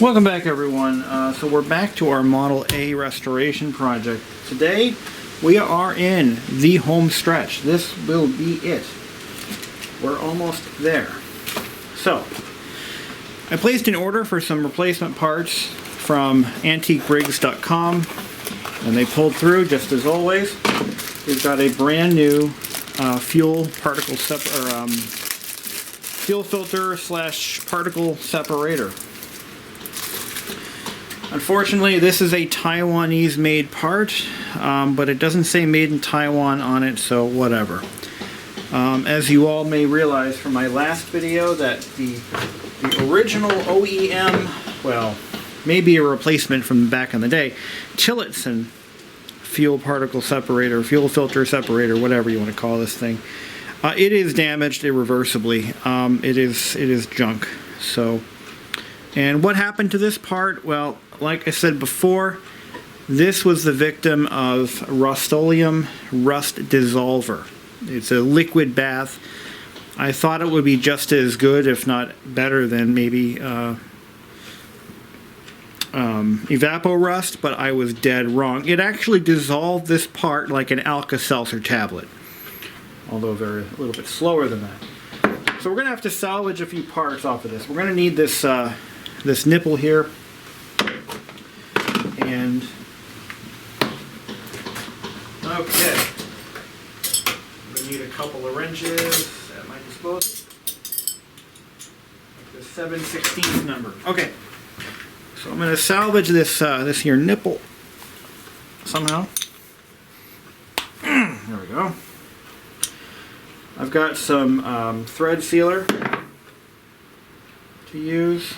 Welcome back, everyone. So we're back to our Model A restoration project. Today we are in the home stretch. This will be it. We're almost there. So I placed an order for some replacement parts from antiquebriggs.com and they pulled through just as always. We've got a brand new fuel filter / particle separator. Unfortunately, this is a Taiwanese made part, but it doesn't say made in Taiwan on it, so whatever. As you all may realize from my last video, that the original OEM, well, maybe a replacement from back in the day, Tillotson fuel particle separator, fuel filter separator, whatever you want to call this thing, it is damaged irreversibly. It is junk. So, and what happened to this part? Well, like I said before, this was the victim of Rust-Oleum Rust Dissolver. It's a liquid bath. I thought it would be just as good, if not better, than maybe Evapor-Rust, but I was dead wrong. It actually dissolved this part like an Alka-Seltzer tablet, although a little bit slower than that. So we're going to have to salvage a few parts off of this. We're going to need this this nipple here, and okay, I'm going to need a couple of wrenches at my disposal, like the 7/16 number. Okay, so I'm going to salvage this this here nipple somehow. There we go. I've got some thread sealer to use.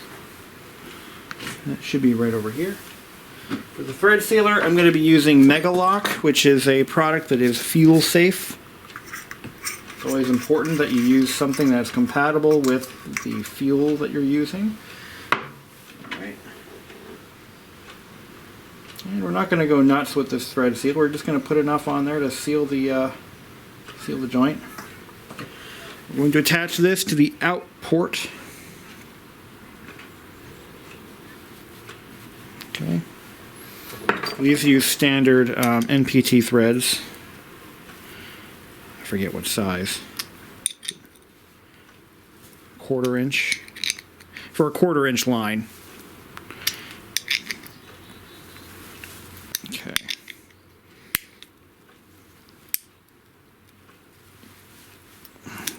That should be right over here. For the thread sealer, I'm going to be using Megalock, which is a product that is fuel safe. It's always important that you use something that's compatible with the fuel that you're using. Alright. And we're not going to go nuts with this thread sealer. We're just going to put enough on there to seal the joint. We're going to attach this to the out port. Okay. These use standard NPT threads. I forget what size. 1/4 inch. For a 1/4 inch line. Okay.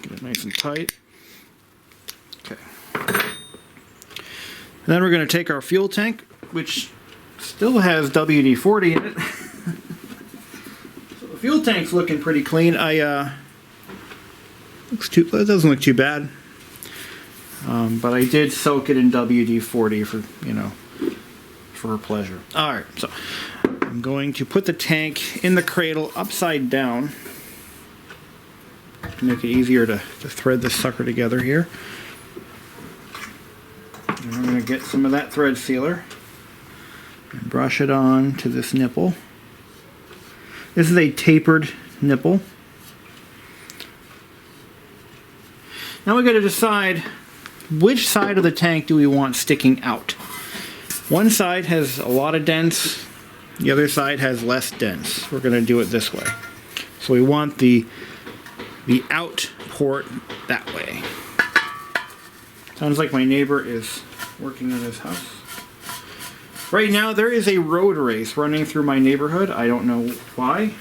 Get it nice and tight. Okay. And then we're going to take our fuel tank, which still has WD-40 in it. So the fuel tank's looking pretty clean. It doesn't look too bad. But I did soak it in WD-40 for, for pleasure. Alright, so I'm going to put the tank in the cradle upside down to make it easier to thread this sucker together here. And I'm going to get some of that thread sealer and brush it on to this nipple. This is a tapered nipple. Now we've got to decide which side of the tank do we want sticking out. One side has a lot of dents, the other side has less dents. We're going to do it this way. So we want the out port that way. Sounds like my neighbor is working on his house. Right now there is a road race running through my neighborhood. I don't know why.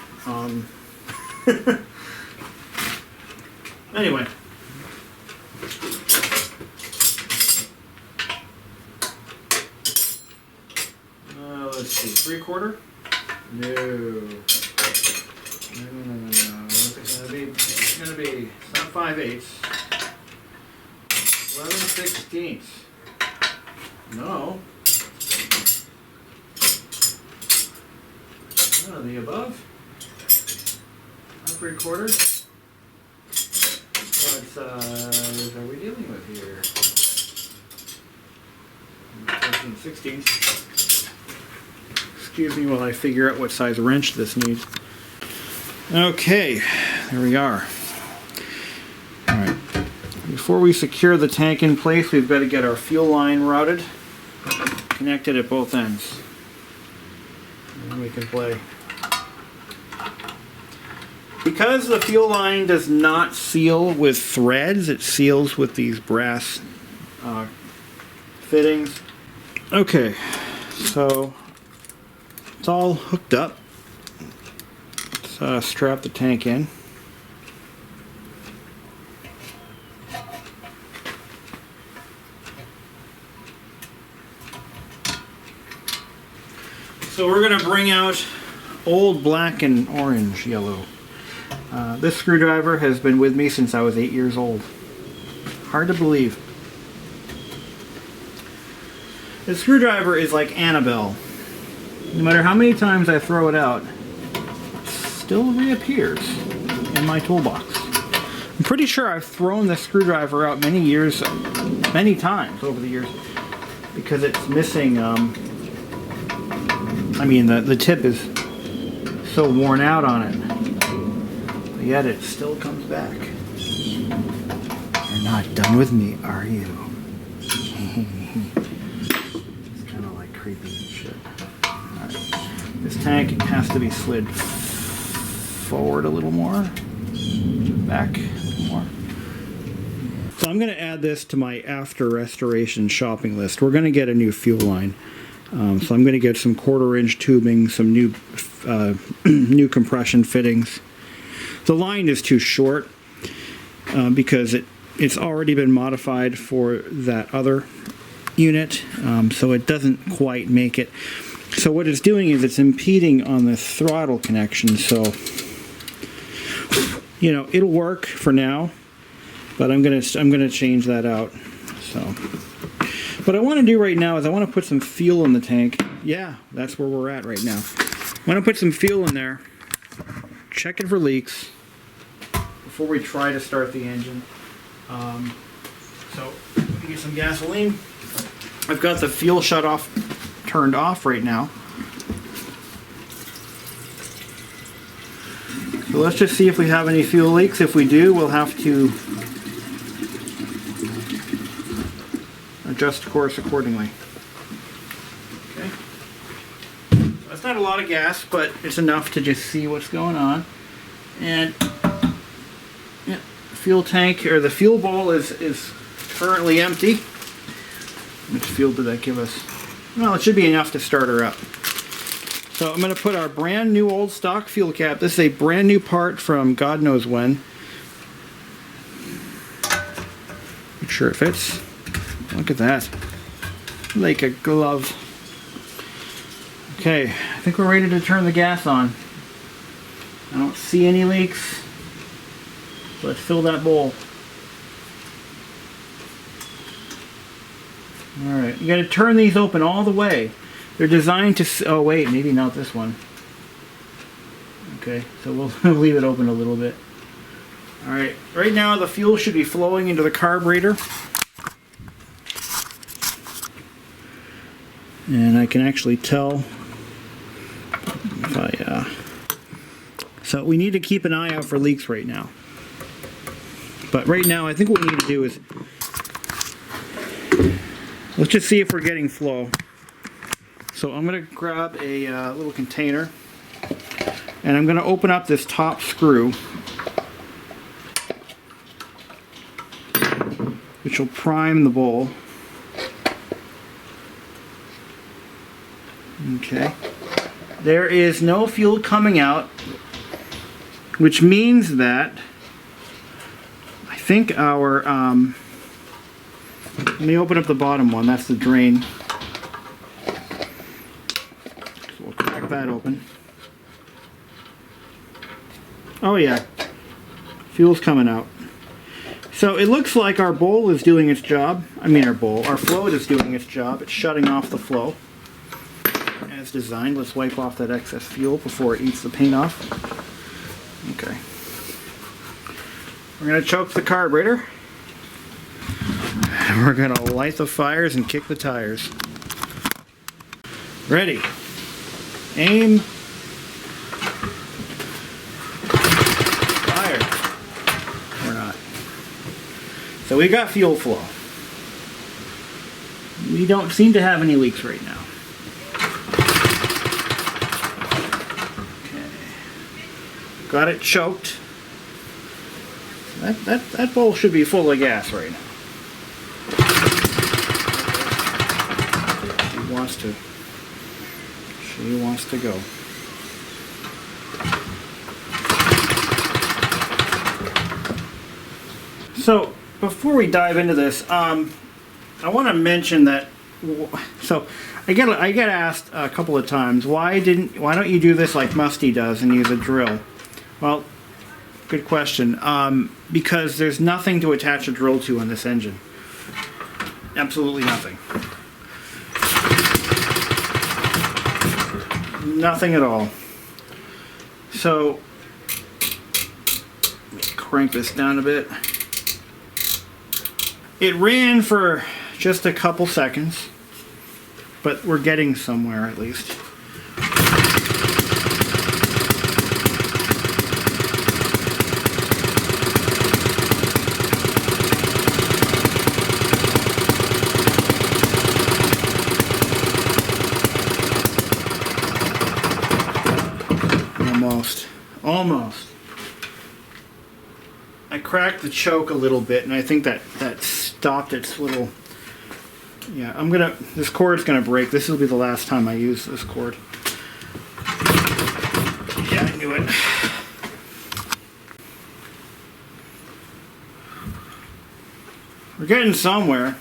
Anyway. Let's see. 3/4? No. No. What's it gonna be? It's gonna be, it's not 5/8. 11/16. No. None of the above. Not 3/4. What size are we dealing with here? 13/16. Excuse me while I figure out what size wrench this needs. Okay, there we are. Alright. Before we secure the tank in place, we've got to get our fuel line routed. connected at both ends. And we can play. Because the fuel line does not seal with threads, it seals with these brass fittings. Okay, so it's all hooked up. Let's strap the tank in. So we're going to bring out old black and orange yellow. This screwdriver has been with me since I was 8 years old. Hard to believe. This screwdriver is like Annabelle. No matter how many times I throw it out, it still reappears in my toolbox. I'm pretty sure I've thrown this screwdriver out many times over the years, because it's missing, I mean, the tip is so worn out on it. But yet it still comes back. You're not done with me, are you? Creepy shit. Alright. This tank has to be slid forward a little more. Back a little more. So I'm going to add this to my after restoration shopping list. We're going to get a new fuel line. So I'm going to get some 1/4-inch tubing, some new new compression fittings. The line is too short because it's already been modified for that other unit, so it doesn't quite make it. So what it's doing is it's impeding on the throttle connection. So, you know, it'll work for now, but I'm gonna change that out. So, what I want to do right now is I want to put some fuel in the tank. Yeah, that's where we're at right now. I want to put some fuel in there, check it for leaks before we try to start the engine. So, we can get some gasoline. I've got the fuel shut-off turned off right now. So let's just see if we have any fuel leaks. If we do, we'll have to adjust course accordingly. Okay. That's not a lot of gas, but it's enough to just see what's going on. And yeah, fuel tank, or the fuel bowl is currently empty. How much fuel did that give us? Well, it should be enough to start her up. So I'm going to put our brand new old stock fuel cap. This is a brand new part from God knows when. Make sure it fits. Look at that. Like a glove. Okay, I think we're ready to turn the gas on. I don't see any leaks. Let's fill that bowl. Alright, you got to turn these open all the way. They're designed to... Oh wait, maybe not this one. Okay, so we'll leave it open a little bit. Alright, right now the fuel should be flowing into the carburetor. And I can actually tell if I... So we need to keep an eye out for leaks right now. But right now I think what we need to do is... Let's just see if we're getting flow. So I'm going to grab a little container, and I'm going to open up this top screw, which will prime the bowl. Okay. There is no fuel coming out, which means that I think our... let me open up the bottom one. That's the drain. So we'll crack that open. Oh yeah, fuel's coming out. So it looks like our bowl is doing its job. I mean our float is doing its job. It's shutting off the flow as designed. Let's wipe off that excess fuel before it eats the paint off. Okay. We're going to choke the carburetor. We're going to light the fires and kick the tires. Ready. Aim. Fire. Or not. So we got fuel flow. We don't seem to have any leaks right now. Okay. Got it choked. That bowl should be full of gas right now. She wants to go. So before we dive into this, I want to mention that. So I get asked a couple of times, why don't you do this like Musty does and use a drill? Well, good question. Because there's nothing to attach a drill to on this engine. Absolutely nothing. Nothing at all. So let me crank this down a bit. It ran for just a couple seconds, but we're getting somewhere at least. Almost. I cracked the choke a little bit, and I think that stopped its little. Yeah, this cord's gonna break. This will be the last time I use this cord. Yeah, I knew it. We're getting somewhere.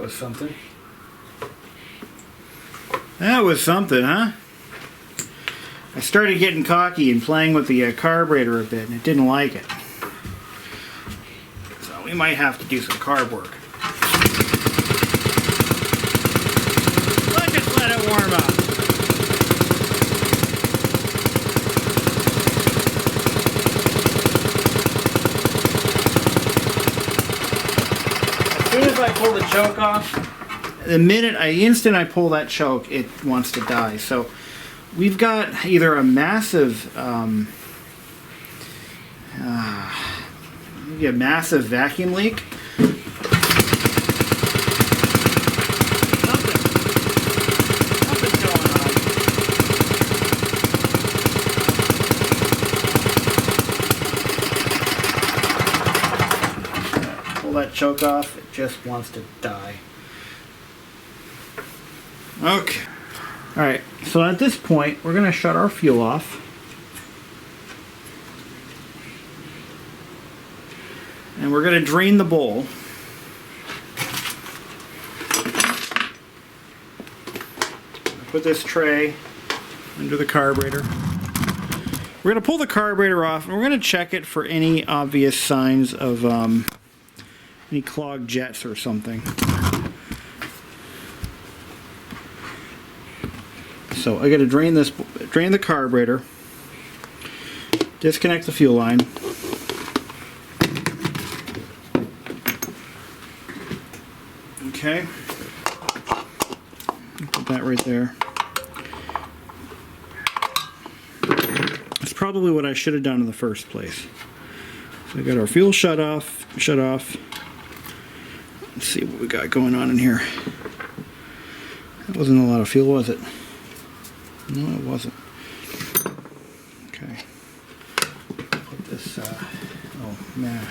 Something. That was something, huh? I started getting cocky and playing with the carburetor a bit, and it didn't like it. So we might have to do some carb work. Let's just let it warm up. As soon as I pull the choke off, the instant I pull that choke, it wants to die. So we've got either a massive, maybe a massive vacuum leak. Something's going on. Pull that choke off, it just wants to die. Okay. Alright, so at this point, we're going to shut our fuel off. And we're going to drain the bowl. Put this tray under the carburetor. We're going to pull the carburetor off, and we're going to check it for any obvious signs of any clogged jets or something. So I got to drain the carburetor, disconnect the fuel line. Okay, put that right there. That's probably what I should have done in the first place. So we got our fuel shut off. Let's see what we got going on in here. That wasn't a lot of fuel, was it? No, it wasn't. Okay. Put this, oh man,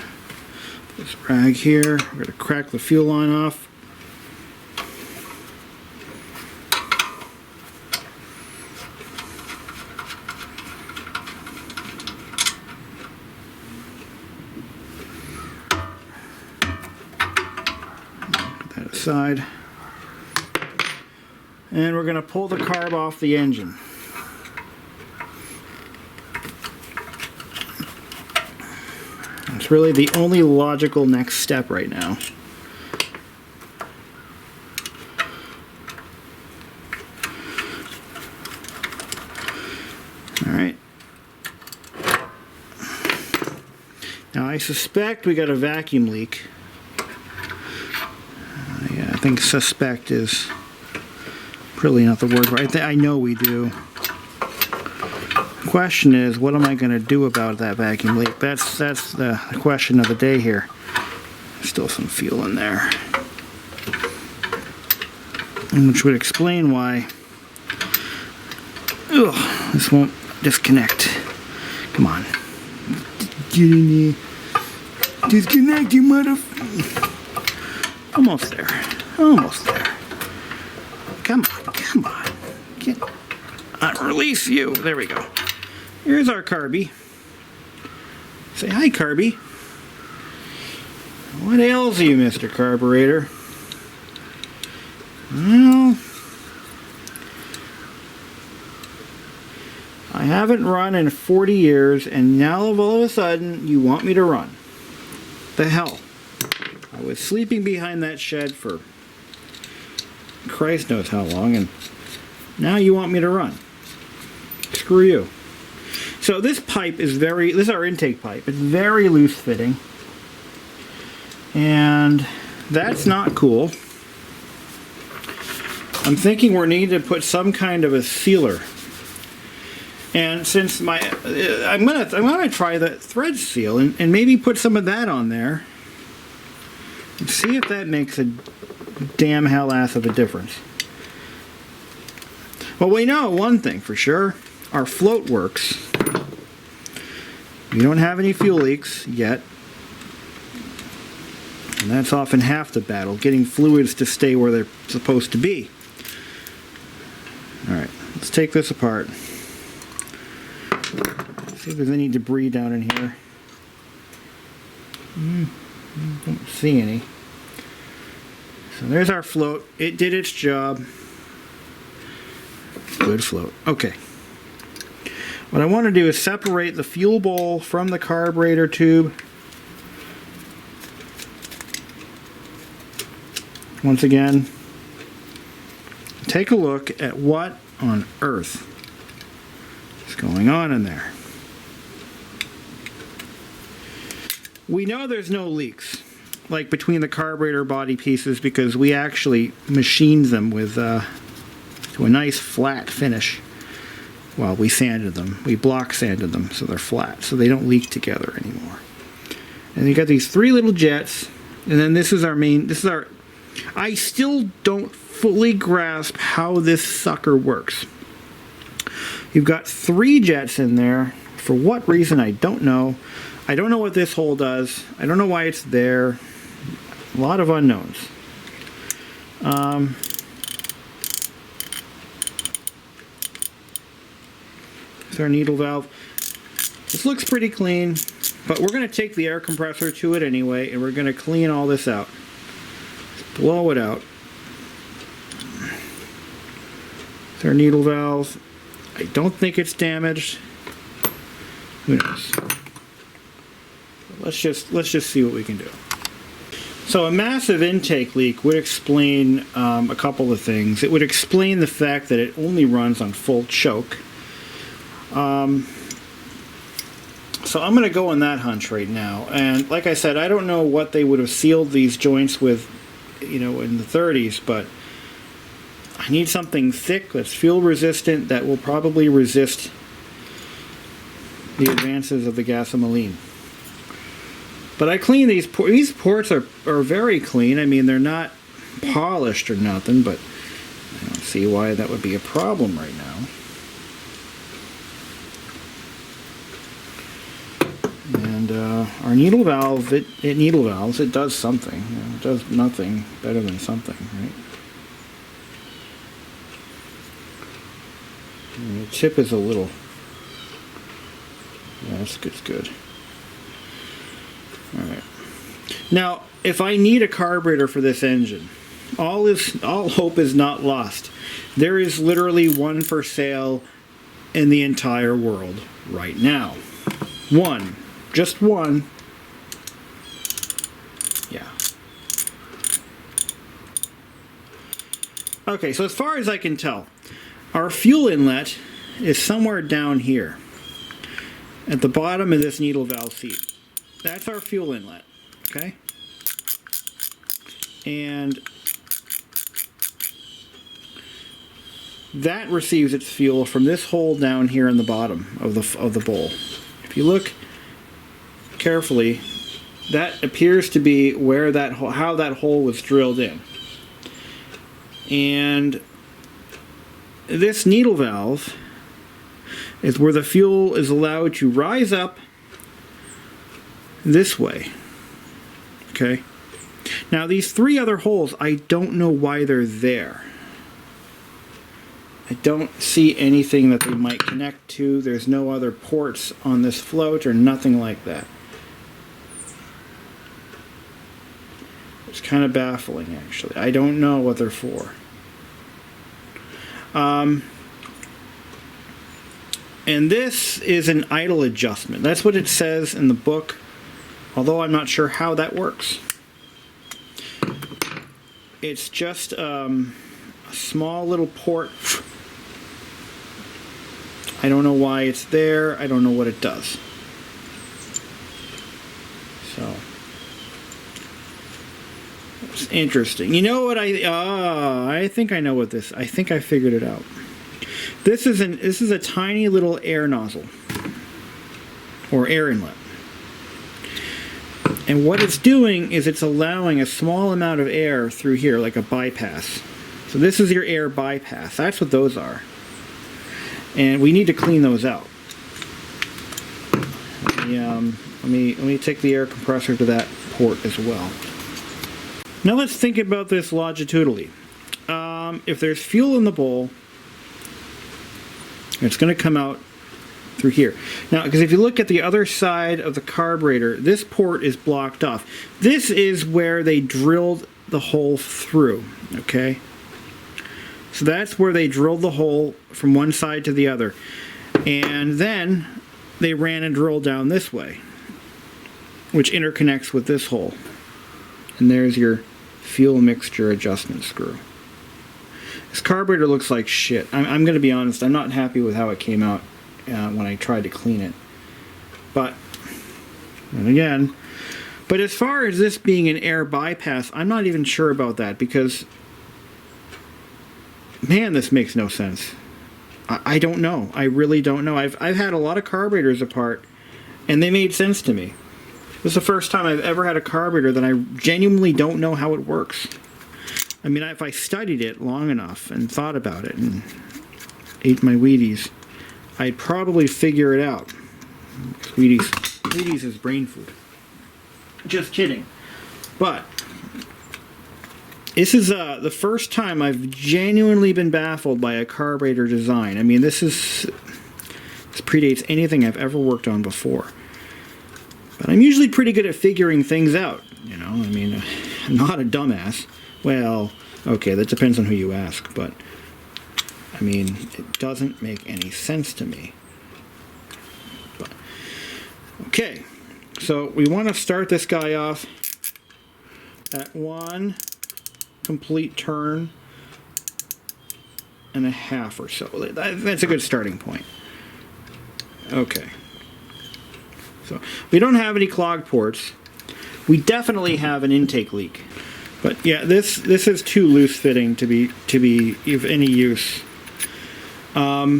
this rag here. We're going to crack the fuel line off. Put that aside. And we're going to pull the carb off the engine. It's really the only logical next step right now. Alright. Now I suspect we got a vacuum leak. Yeah, I think suspect is really not the word right. I know we do. The question is, what am I going to do about that vacuum leak? That's the question of the day here. Still some fuel in there, which would explain why. Ugh, this won't disconnect. Come on, get in there. Disconnect, you Almost there. Almost there. Come on. Release you. There we go. Here's our carby. Say hi, carby. What ails you, Mr. Carburetor? Well, I haven't run in 40 years, and now all of a sudden you want me to run. The hell? I was sleeping behind that shed for Christ knows how long, and now you want me to run. Screw you. So this pipe is this is our intake pipe. It's very loose fitting, and that's not cool. I'm thinking we're needing to put some kind of a sealer. And since I'm gonna try the thread seal and maybe put some of that on there and see if that makes a damn hell ass of a difference. Well, we know one thing for sure. Our float works. We don't have any fuel leaks yet. And that's often half the battle, getting fluids to stay where they're supposed to be. Alright, let's take this apart. See if there's any debris down in here. Don't see any. So there's our float. It did its job. Good float. Okay. What I want to do is separate the fuel bowl from the carburetor tube. Once again, take a look at what on earth is going on in there. We know there's no leaks, like between the carburetor body pieces, because we actually machined them with to a nice flat finish. Well, we sanded them. We block sanded them so they're flat, so they don't leak together anymore. And you got these three little jets, and then this is our main. This is our. I still don't fully grasp how this sucker works. You've got three jets in there. For what reason, I don't know. I don't know what this hole does. I don't know why it's there. A lot of unknowns. There's our needle valve. This looks pretty clean, but we're going to take the air compressor to it anyway, and we're going to clean all this out. Just blow it out. There's our needle valve. I don't think it's damaged. Who knows? Let's just see what we can do. So a massive intake leak would explain a couple of things. It would explain the fact that it only runs on full choke. So I'm going to go on that hunch right now. And like I said, I don't know what they would have sealed these joints with, you know, in the 30s, but I need something thick that's fuel resistant that will probably resist the advances of the gasoline. But I clean these ports are very clean. I mean, they're not polished or nothing, but I don't see why that would be a problem right now. And our needle valve, it needle valves, it does something. You know, it does nothing better than something, right? And the tip is a little, yeah, it's good. Alright. Now, if I need a carburetor for this engine, all hope is not lost. There is literally one for sale in the entire world right now. One. Just one. Yeah. Okay, so as far as I can tell, our fuel inlet is somewhere down here at the bottom of this needle valve seat. That's our fuel inlet, okay? And that receives its fuel from this hole down here in the bottom of the bowl. If you look carefully, that appears to be where that how that hole was drilled in. And this needle valve is where the fuel is allowed to rise up this way. Okay. Now these three other holes, I don't know why they're there. I don't see anything that they might connect to. There's no other ports on this float or nothing like that. It's kind of baffling, actually. I don't know what they're for. And this is an idle adjustment. That's what it says in the book, although I'm not sure how that works. It's just a small little port. I don't know why it's there. I don't know what it does. So it's interesting. You know what I think I know what this. I think I figured it out. This is a tiny little air nozzle or air inlet. And what it's doing is it's allowing a small amount of air through here, like a bypass. So this is your air bypass. That's what those are. And we need to clean those out. Let me take the air compressor to that port as well. Now let's think about this longitudinally. If there's fuel in the bowl, it's going to come out through here. Now, because if you look at the other side of the carburetor, this port is blocked off. This is where they drilled the hole through, okay? So that's where they drilled the hole from one side to the other. And then they ran and drilled down this way, which interconnects with this hole. And there's your fuel mixture adjustment screw. This carburetor looks like shit. I'm going to be honest, I'm not happy with how it came out when I tried to clean it. But, and again, but as far as this being an air bypass, I'm not even sure about that because, man, this makes no sense. I don't know. I really don't know. I've had a lot of carburetors apart, and they made sense to me. This is the first time I've ever had a carburetor that I genuinely don't know how it works. I mean, if I studied it long enough and thought about it and ate my Wheaties, I'd probably figure it out. Wheaties is brain food. Just kidding. But this is the first time I've genuinely been baffled by a carburetor design. I mean, this predates anything I've ever worked on before. But I'm usually pretty good at figuring things out, you know. I mean, I'm not a dumbass. Well, okay, that depends on who you ask, but I mean, it doesn't make any sense to me. But, okay, so we want to start this guy off at 1 complete turn and a half or so. That's a good starting point. Okay. So we don't have any clogged ports. We definitely have an intake leak. But yeah, this is too loose fitting to be of any use. I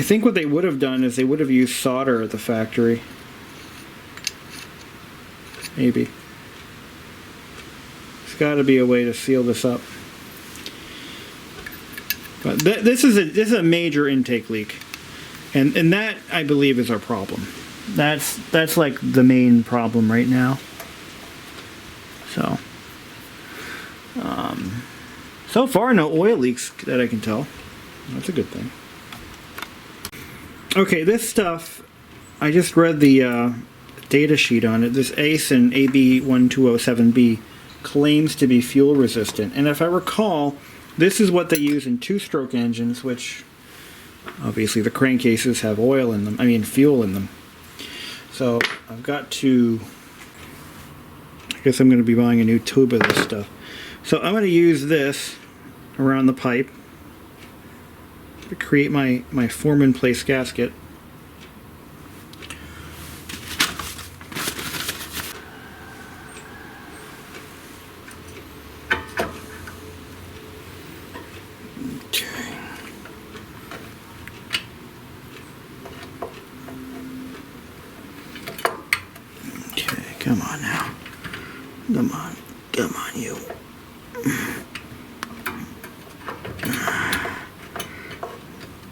think what they would have done is they would have used solder at the factory. Maybe. There's got to be a way to seal this up. But this is a major intake leak, and that I believe is our problem. That's like the main problem right now. So, so far no oil leaks that I can tell. That's a good thing. Okay, this stuff, I just read the data sheet on it. This ACE and AB1207B claims to be fuel resistant, and if I recall, this is what they use in 2-stroke engines, which obviously the crankcases have oil in them, I mean fuel in them. So I've got to, I guess I'm going to be buying a new tube of this stuff. So I'm going to use this around the pipe to create my form-in place gasket. Come on now. Come on. Come on, you.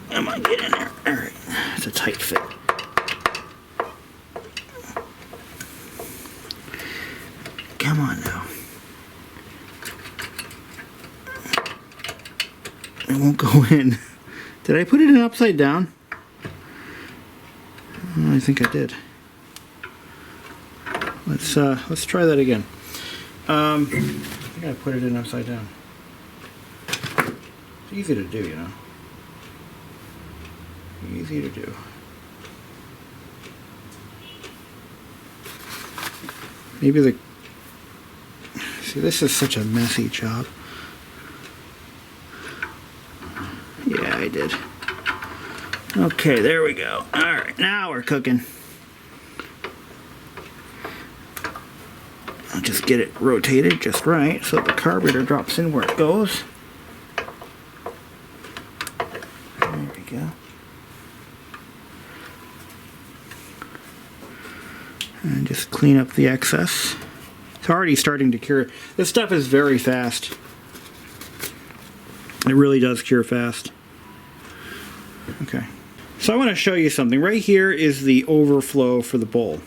Come on, get in there. Alright. It's a tight fit. Come on now. It won't go in. Did I put it in upside down? I think I did. Let's try that again. I think I put it in upside down. It's easy to do, you know. Easy to do. Maybe the... See, this is such a messy job. Yeah, I did. Okay, there we go. Alright, now we're cooking. I'll just get it rotated just right so the carburetor drops in where it goes. There we go. And just clean up the excess. It's already starting to cure. This stuff is very fast. It really does cure fast. Okay. So I want to show you something. Right here is the overflow for the bowl.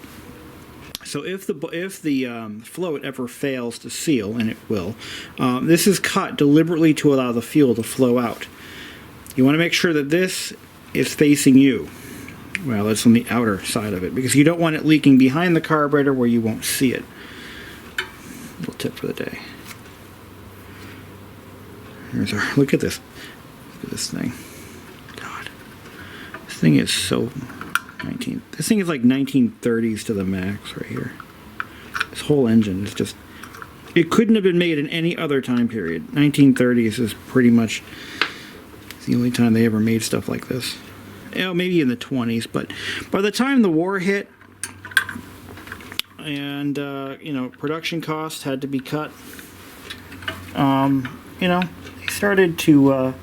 So if the float ever fails to seal, and it will, this is cut deliberately to allow the fuel to flow out. You want to make sure that this is facing you. Well, it's on the outer side of it, because you don't want it leaking behind the carburetor where you won't see it. Little tip for the day. Here's our, look at this. Look at this thing. God. This thing is so... This thing is like 1930s to the max right here. This whole engine is just... It couldn't have been made in any other time period. 1930s is pretty much the only time they ever made stuff like this. You know, maybe in the 20s, but by the time the war hit and, you know, production costs had to be cut, you know, they started to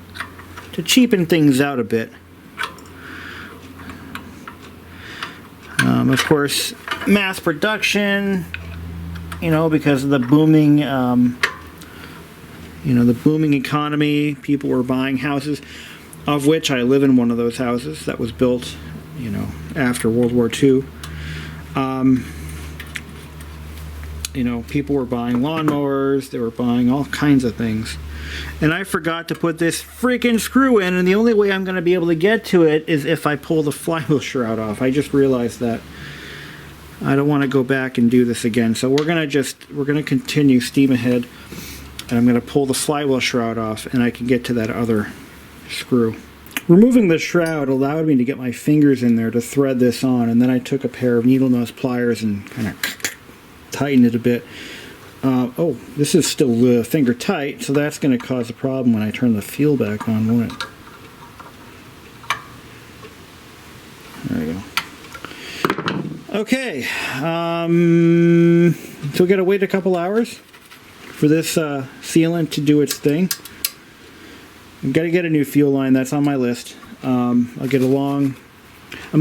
cheapen things out a bit. Of course, mass production, you know, because of the booming, you know, the booming economy, people were buying houses, of which I live in one of those houses that was built, you know, after World War II. You know, people were buying lawnmowers, they were buying all kinds of things. And I forgot to put this freaking screw in, and the only way I'm going to be able to get to it is if I pull the flywheel shroud off. I just realized that. I don't want to go back and do this again. So we're going to continue steam ahead, and I'm going to pull the flywheel shroud off, and I can get to that other screw. Removing the shroud allowed me to get my fingers in there to thread this on, and then I took a pair of needle nose pliers and kind of tightened it a bit. Oh, this is still finger tight, so that's going to cause a problem when I turn the fuel back on, won't it? There we go. Okay, so we got to wait a couple hours for this sealant to do its thing. I've got to get a new fuel line. That's on my list. I'll get I'm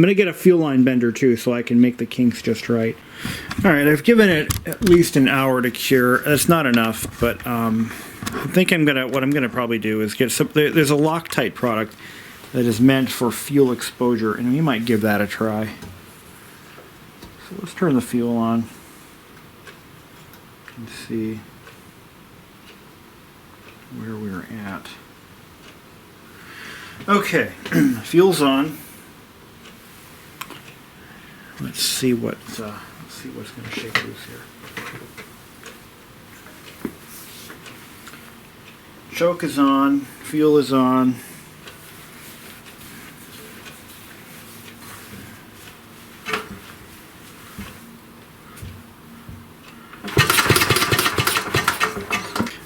going to get a fuel line bender too, so I can make the kinks just right. All right, I've given it at least an hour to cure. That's not enough, but I think what I'm gonna probably do is get some. There's a Loctite product that is meant for fuel exposure, and we might give that a try. So let's turn the fuel on and see where we're at. Okay, fuel's on. Let's see what's going to shake loose here. Choke is on. Fuel is on.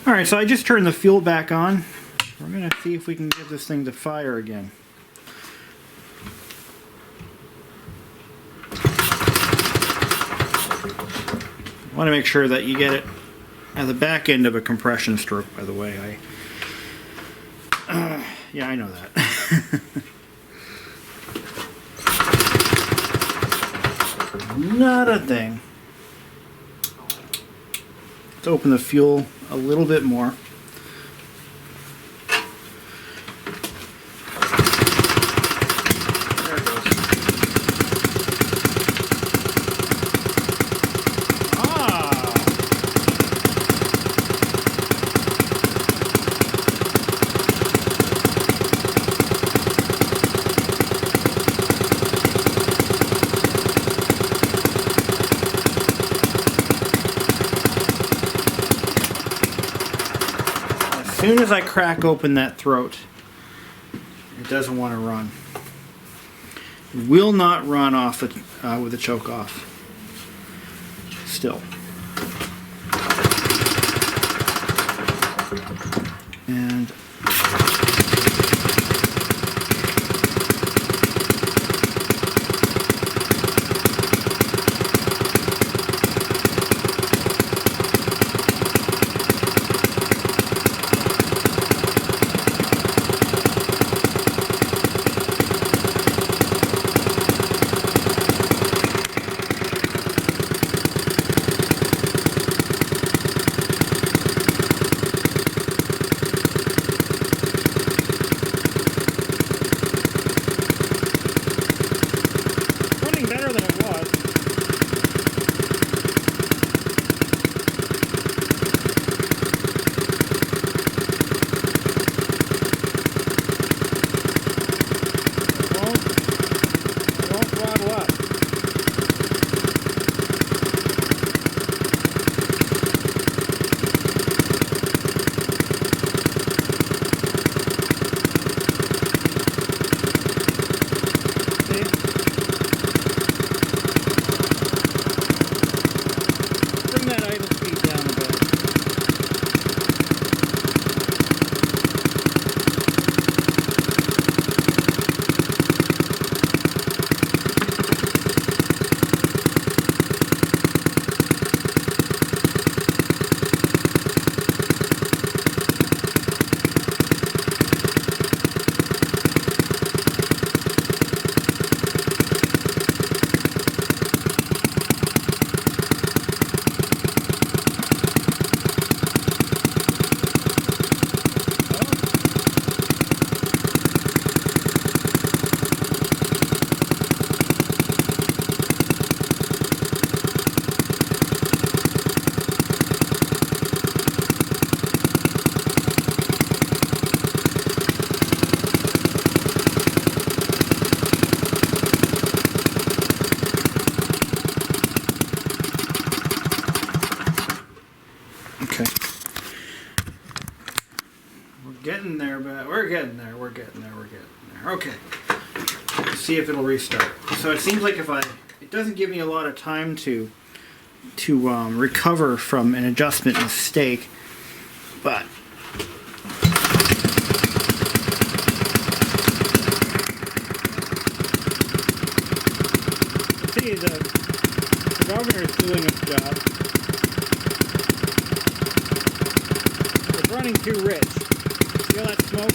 All right, so I just turned the fuel back on. We're going to see if we can get this thing to fire again. I want to make sure that you get it at the back end of a compression stroke, by the way. Yeah, I know that. Not a thing. Let's open the fuel a little bit more. There it goes. As soon as I crack open that throat, it doesn't want to run. It will not run off with the choke off. Still. And getting there, we're getting there. Okay, let's see if it'll restart. So it seems like it doesn't give me a lot of time to recover from an adjustment mistake, but see, the governor is doing its job. It's running too rich. See all that smoke?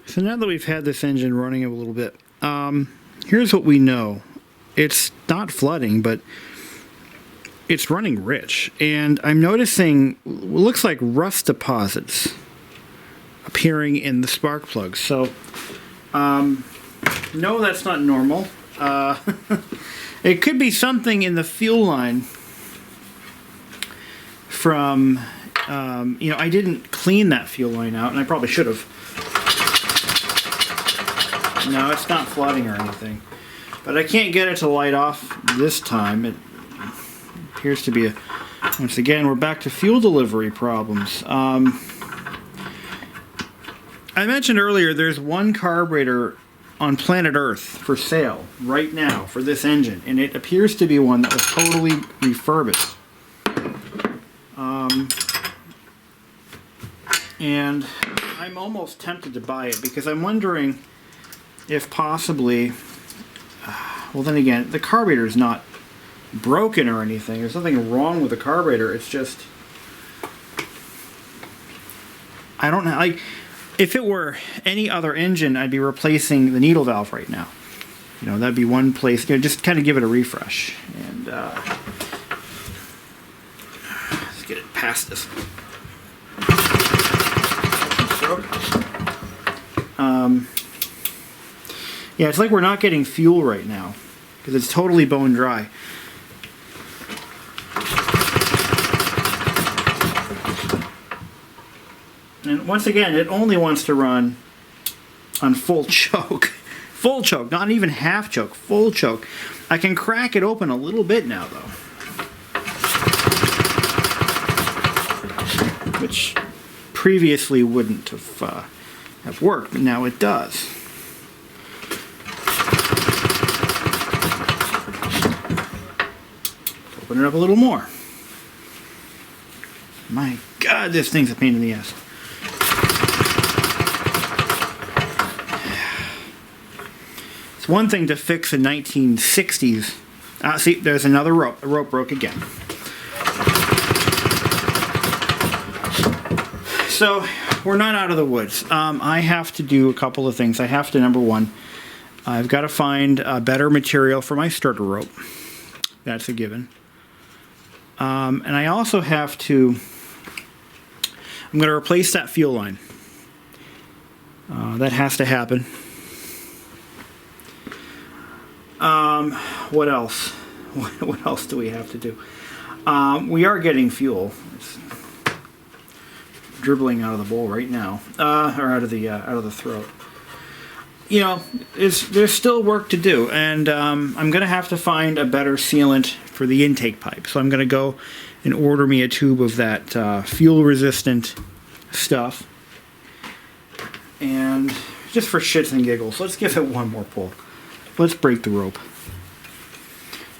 So now that we've had this engine running a little bit, here's what we know. It's not flooding, but it's running rich. And I'm noticing what looks like rust deposits appearing in the spark plugs. So, no, that's not normal. It could be something in the fuel line from, I didn't clean that fuel line out, and I probably should have. No, it's not flooding or anything. But I can't get it to light off this time. It appears to be once again, we're back to fuel delivery problems. I mentioned earlier there's one carburetor on planet Earth for sale right now for this engine, and it appears to be one that was totally refurbished. And I'm almost tempted to buy it because I'm wondering if possibly, well then again, the carburetor is not broken or anything. There's nothing wrong with the carburetor. It's just, I don't know, like, if it were any other engine, I'd be replacing the needle valve right now. That'd be one place, just kind of give it a refresh. And let's get it past this. Yeah, it's like we're not getting fuel right now because it's totally bone dry. And once again, it only wants to run on full choke. Full choke, not even half choke, full choke. I can crack it open a little bit now, though. Which previously wouldn't have worked, but now it does. Open it up a little more. My God, this thing's a pain in the ass. It's one thing to fix a 1960s. See, there's another rope. The rope broke again. So, we're not out of the woods. I have to do a couple of things. I have to, number one, I've got to find a better material for my starter rope. That's a given. And I also have to, I'm going to replace that fuel line. That has to happen. What else? What else do we have to do? We are getting fuel. It's dribbling out of the bowl right now, or out of the throat. There's still work to do, and I'm going to have to find a better sealant for the intake pipe. So I'm going to go and order me a tube of that fuel-resistant stuff. And just for shits and giggles, let's give it one more pull. Let's break the rope.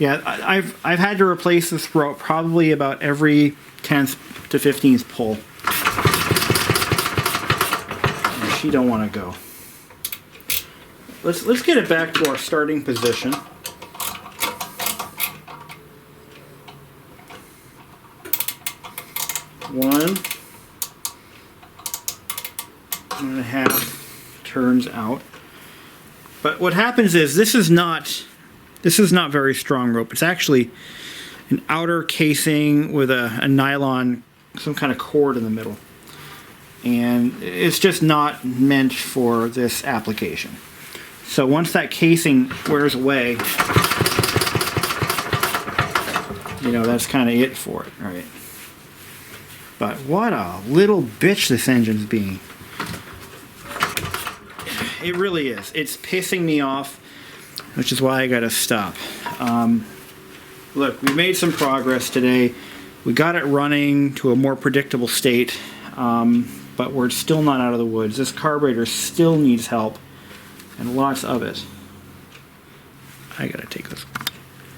Yeah, I've had to replace this rope probably about every 10th to 15th pull. And she don't want to go. Let's get it back to our starting position. One and a half turns out. But what happens is this is not very strong rope. It's actually an outer casing with a nylon, some kind of cord in the middle. And it's just not meant for this application. So once that casing wears away, you know, that's kind of it for it, right? But what a little bitch this engine's being. It really is. It's pissing me off, which is why I gotta stop. Look, we made some progress today. We got it running to a more predictable state, but we're still not out of the woods. This carburetor still needs help, and lots of it. I gotta take this.